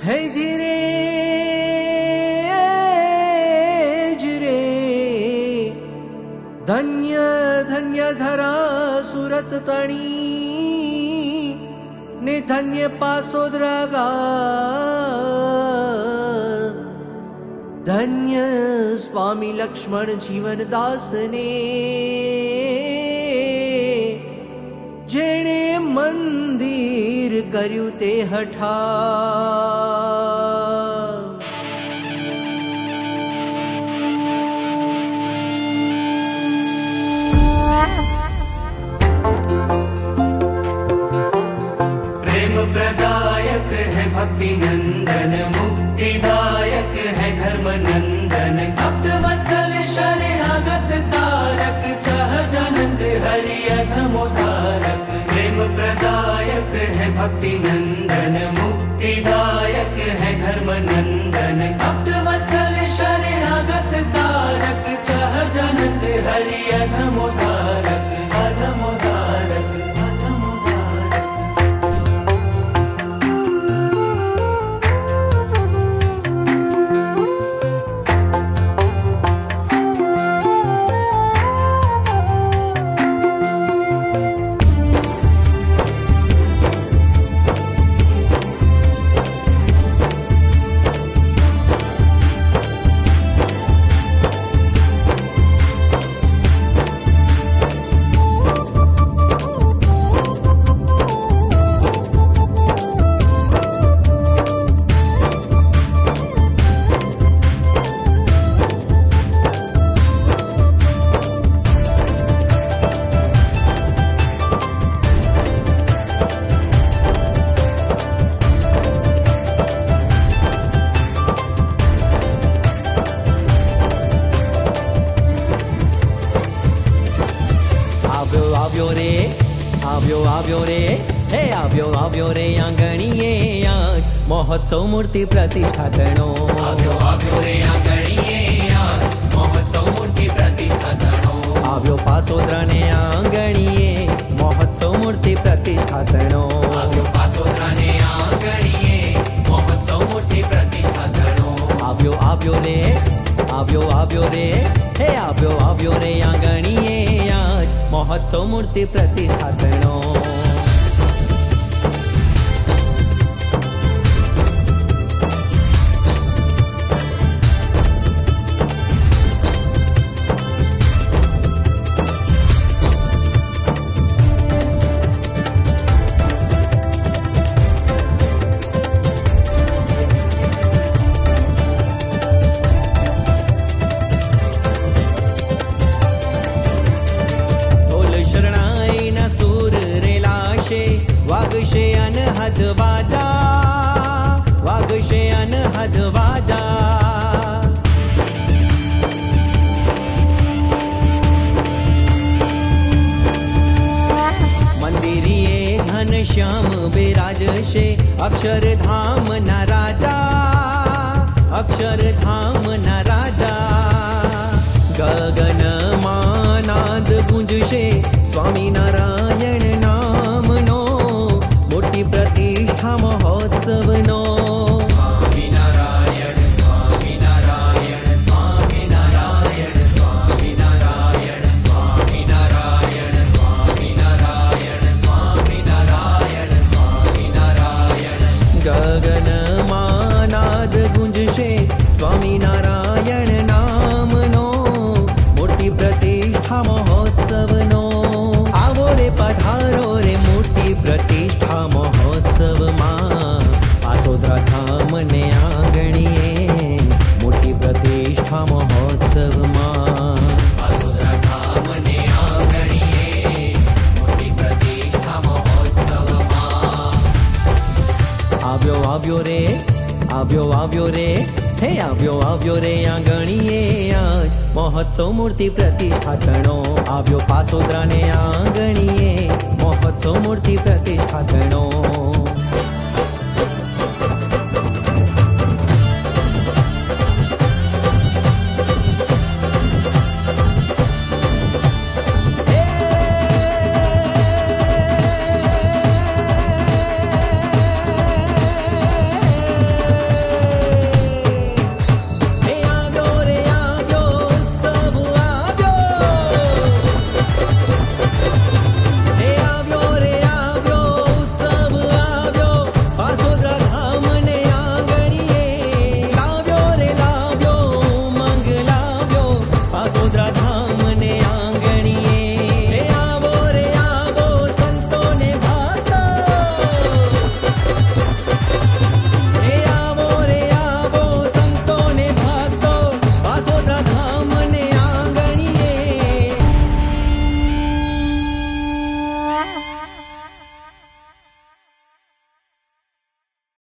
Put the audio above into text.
હે જીરે જીરે ધન્ય ધન્ય ધરા સુરત તણી ને ધન્ય પાસોદરા ગા ધન્ય સ્વામી લક્ષ્મણ જીવનદાસ ને જેણે મંદિર કર્યું તે હઠા प्रेम प्रदायक है भक्ति नंदन मुक्तिदायक है धर्म नंदन भक्त वत्सल शरणागत तारक सहजानंद हरि अधमोधारक प्रेम प्रदायक है भक्ति नंदन मुक्तिदायक है धर्म नंदन भक्त वत्सल शरणागत तारक सहजानंद हरि अधमोधारक अधमोधारक अधमोधारक। આવ્યો રે હે આવ્યો રે આંગણીએ આજ મહોત્સવ મૂર્તિ પ્રતિષ્ઠાતણો આવ્યો રે આંગણીએ આજ મહોત્સવ મૂર્તિ પ્રતિષ્ઠાતણો આવ્યો પાસોદરાને આંગણીએ મહોત્સવ મૂર્તિ પ્રતિષ્ઠાતણો આવ્યો પાસોદરાને આંગણીએ મહોત્સવ મૂર્તિ પ્રતિષ્ઠાતણો આવ્યો રે હે આવ્યો રે આંગણીએ આજ મહોત્સવ મૂર્તિ પ્રતિષ્ઠાતણો વાગશે અનહદ વાજા મંદિરીએ ઘનશ્યામ બિરાજશે અક્ષરધામ ના રાજા ગગનમાં નાદ ગુંજશે સ્વામિનારાયણ નામનો મોટી પ્રતિષ્ઠા મહોત્સવનો સ્વામિનારાયણ સ્વામિનારાયણ સ્વામિનારાયણ સ્વામિનારાયણ સ્વામિનારાયણ સ્વામિનારાયણ સ્વામિનારાયણ સ્વામિનારાયણ ગગનમાં નાદ ગુંજશે સ્વામિનારાયણ નામનો મોટી પ્રતિષ્ઠા મહોત્સવનો આવો રે પધારો રે મોટી પ્રતિષ્ઠા મહોત્સવમાં પાસોદરા ધામને આંગણીએ મોટી પ્રતિષ્ઠા મહોત્સવમાં પાસોદરા ધામને આંગણીએ મોટી પ્રતિષ્ઠા મહોત્સવમાં આવ્યો રે હે આવ્યો રે આંગણીએ આજ મહોત્સવ મૂર્તિ પ્રતિષ્ઠાતણો આવ્યો પાસોદરાને આંગણીએ મહોત્સવ મૂર્તિ પ્રતિષ્ઠાતણો